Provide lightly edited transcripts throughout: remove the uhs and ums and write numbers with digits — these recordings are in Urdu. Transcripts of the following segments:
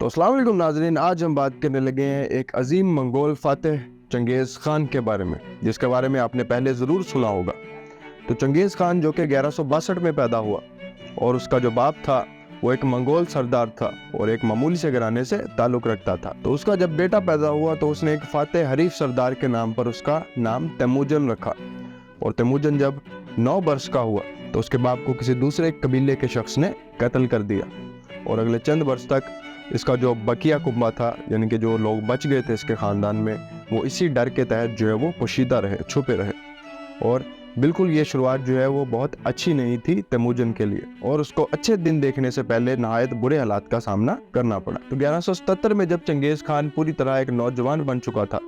تو السلام علیکم ناظرین، آج ہم بات کرنے لگے ہیں ایک عظیم منگول فاتح چنگیز خان کے بارے میں، جس کے بارے میں آپ نے پہلے ضرور سنا ہوگا۔ تو چنگیز خان جو کہ 1162 میں پیدا ہوا اور اس کا جو باپ تھا وہ ایک منگول سردار تھا اور ایک معمولی سے گھرانے سے تعلق رکھتا تھا۔ تو اس کا جب بیٹا پیدا ہوا تو اس نے ایک فاتح حریف سردار کے نام پر اس کا نام تیموجن رکھا، اور تیموجن جب 9 برس کا ہوا تو اس کے باپ کو کسی دوسرے قبیلے کے شخص نے قتل کر دیا، اور اگلے چند برس تک اس کا جو بقیہ کنبہ تھا، یعنی کہ جو لوگ بچ گئے تھے اس کے خاندان میں، وہ اسی ڈر کے تحت جو ہے وہ پوشیدہ رہے، چھپے رہے۔ اور بالکل یہ شروعات جو ہے وہ بہت اچھی نہیں تھی تیموجن کے لیے، اور اس کو اچھے دن دیکھنے سے پہلے نہایت برے حالات کا سامنا کرنا پڑا۔ تو 1177 میں جب چنگیز خان پوری طرح ایک نوجوان بن چکا تھا،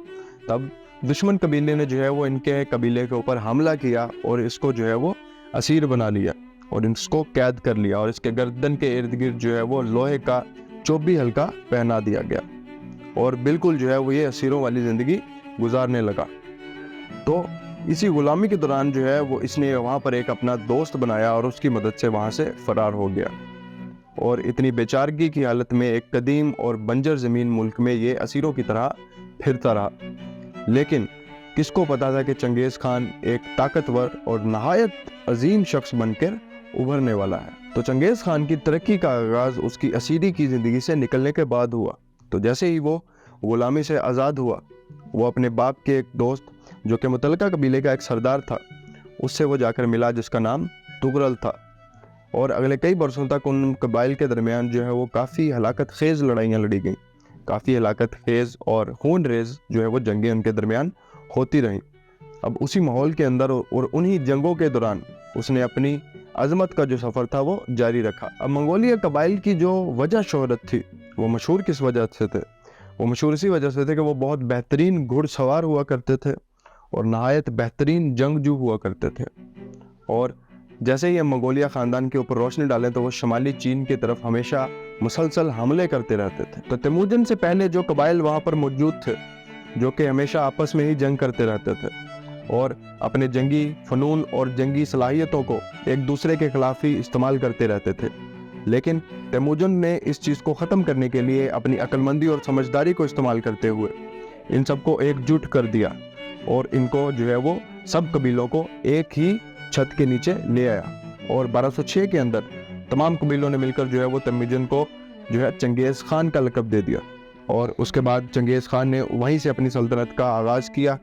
تب دشمن قبیلے نے جو ہے وہ ان کے قبیلے کے اوپر حملہ کیا اور اس کو جو ہے وہ اسیر بنا لیا اور اس کو قید کر لیا، اور اس کے گردن کے ارد گرد جو ہے وہ لوہے کا چوبی حلقہ پہنا دیا گیا، اور بالکل جو ہے وہ یہ اسیروں والی زندگی گزارنے لگا۔ تو اسی غلامی کے دوران جو ہے وہ اس نے وہاں پر ایک اپنا دوست بنایا اور اس کی مدد سے وہاں سے فرار ہو گیا، اور اتنی بیچارگی کی حالت میں ایک قدیم اور بنجر زمین ملک میں یہ اسیروں کی طرح پھرتا رہا۔ لیکن کس کو پتا تھا کہ چنگیز خان ایک طاقتور اور نہایت عظیم شخص بن کر ابھرنے والا ہے۔ تو چنگیز خان کی ترقی کا آغاز اس کی اسیری کی زندگی سے نکلنے کے بعد ہوا۔ تو جیسے ہی وہ غلامی سے آزاد ہوا، وہ اپنے باپ کے ایک دوست جو کہ متعلقہ قبیلے کا ایک سردار تھا، اس سے وہ جا کر ملا جس کا نام تغرل تھا، اور اگلے کئی برسوں تک ان قبائل کے درمیان جو ہے وہ کافی ہلاکت خیز لڑائیاں لڑی گئیں، کافی ہلاکت خیز اور خون ریز جو ہے وہ جنگیں ان کے درمیان ہوتی رہیں۔ اب اسی ماحول کے اندر اور انہی جنگوں کے دوران اس نے اپنی عظمت کا جو سفر تھا وہ جاری رکھا۔ اب منگولیہ قبائل کی جو وجہ شہرت تھی، وہ مشہور کس وجہ سے تھے؟ وہ مشہور اسی وجہ سے تھے کہ وہ بہت بہترین گھڑ سوار ہوا کرتے تھے اور نہایت بہترین جنگجو ہوا کرتے تھے، اور جیسے ہی ہم منگولیہ خاندان کے اوپر روشنی ڈالیں تو وہ شمالی چین کی طرف ہمیشہ مسلسل حملے کرتے رہتے تھے۔ تو تیموجن سے پہلے جو قبائل وہاں پر موجود تھے، جو کہ ہمیشہ آپس میں ہی جنگ کرتے رہتے تھے اور اپنے جنگی فنون اور جنگی صلاحیتوں کو ایک دوسرے کے خلاف ہی استعمال کرتے رہتے تھے، لیکن تیموجن نے اس چیز کو ختم کرنے کے لیے اپنی عقل مندی اور سمجھداری کو استعمال کرتے ہوئے ان سب کو ایک جٹ کر دیا، اور ان کو جو ہے وہ سب قبیلوں کو ایک ہی چھت کے نیچے لے آیا، اور 1206 کے اندر تمام قبیلوں نے مل کر جو ہے وہ تیموجن کو جو ہے چنگیز خان کا لقب دے دیا، اور اس کے بعد چنگیز خان نے وہیں سے اپنی سلطنت کا آغاز کیا،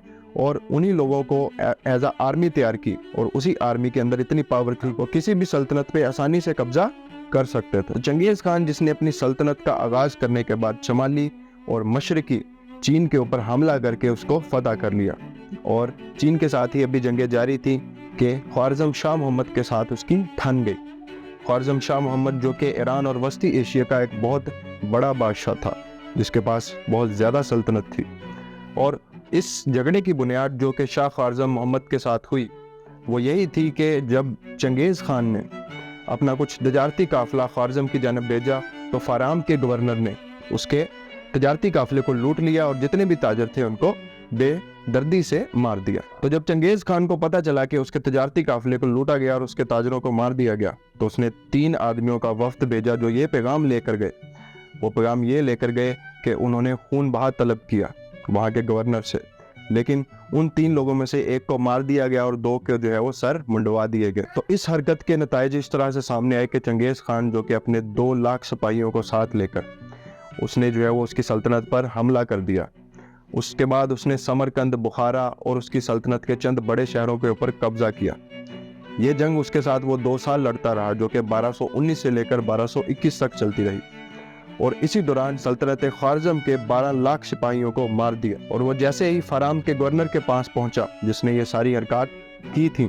اور انہی لوگوں کو ایز آرمی تیار کی، اور اسی آرمی کے اندر اتنی پاور تھی وہ کسی بھی سلطنت پہ آسانی سے قبضہ کر سکتے تھے۔ چنگیز خان جس نے اپنی سلطنت کا آغاز کرنے کے بعد شمالی اور مشرقی چین کے اوپر حملہ کر کے اس کو فتح کر لیا، اور چین کے ساتھ ہی ابھی جنگیں جاری تھیں کہ خوارزم شاہ محمد کے ساتھ اس کی ٹھن گئی۔ خوارزم شاہ محمد جو کہ ایران اور وسطی ایشیا کا ایک بہت بڑا بادشاہ تھا، جس کے پاس بہت زیادہ سلطنت تھی، اور اس جھگڑے کی بنیاد جو کہ شاہ خوارزم محمد کے ساتھ ہوئی وہ یہی تھی کہ جب چنگیز خان نے اپنا کچھ تجارتی قافلہ خوارزم کی جانب بھیجا تو فارام کے گورنر نے اس کے تجارتی قافلے کو لوٹ لیا اور جتنے بھی تاجر تھے ان کو بے دردی سے مار دیا۔ تو جب چنگیز خان کو پتہ چلا کہ اس کے تجارتی قافلے کو لوٹا گیا اور اس کے تاجروں کو مار دیا گیا، تو اس نے 3 آدمیوں کا وفد بھیجا جو یہ پیغام لے کر گئے۔ وہ پیغام یہ لے کر گئے کہ انہوں نے خون بہا طلب کیا وہاں کے گورنر سے، لیکن ان 3 لوگوں میں سے ایک کو مار دیا گیا اور 2 کے جو ہے وہ سر منڈوا دیے گئے۔ تو اس حرکت کے نتائج اس طرح سے سامنے آئے کہ چنگیز خان جو کہ اپنے 2 لاکھ سپاہیوں کو ساتھ لے کر اس نے جو ہے وہ اس کی سلطنت پر حملہ کر دیا۔ اس کے بعد اس نے سمرقند، بخارا اور اس کی سلطنت کے چند بڑے شہروں کے اوپر قبضہ کیا۔ یہ جنگ اس کے ساتھ وہ 2 سال لڑتا رہا، جو کہ 1219 سے لے کر 1221 تک چلتی رہی، اور اسی دوران سلطنت خوارزم کے 12 لاکھ سپاہیوں کو مار دیا، اور وہ جیسے ہی فارام کے گورنر کے پاس پہنچا جس نے یہ ساری حرکات کی تھیں،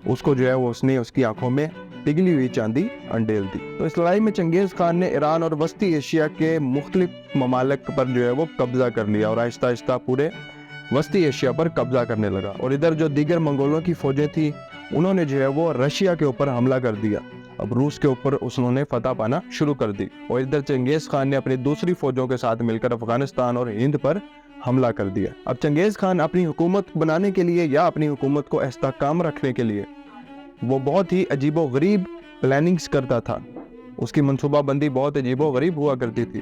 اس کو جو ہے وہ اس نے اس کی آنکھوں میں پگھلی ہوئی چاندی انڈیل دی۔ تو اس لڑائی میں چنگیز خان نے ایران اور وسطی ایشیا کے مختلف ممالک پر جو ہے وہ قبضہ کر لیا، اور آہستہ آہستہ پورے وسطی ایشیا پر قبضہ کرنے لگا، اور ادھر جو دیگر منگولوں کی فوجیں تھیں انہوں نے جو ہے وہ رشیا کے اوپر حملہ کر دیا۔ اب روس کے اوپر انہوں نے فتح پانا شروع کر دی، اور ادھر چنگیز خان نے اپنی دوسری فوجوں کے ساتھ مل کر افغانستان اور ہند پر حملہ کر دیا۔ اب چنگیز خان اپنی حکومت بنانے کے لیے یا اپنی حکومت کو استحکام رکھنے کے لیے وہ بہت ہی عجیب و غریب پلاننگز کرتا تھا، اس کی منصوبہ بندی بہت عجیب و غریب ہوا کرتی تھی۔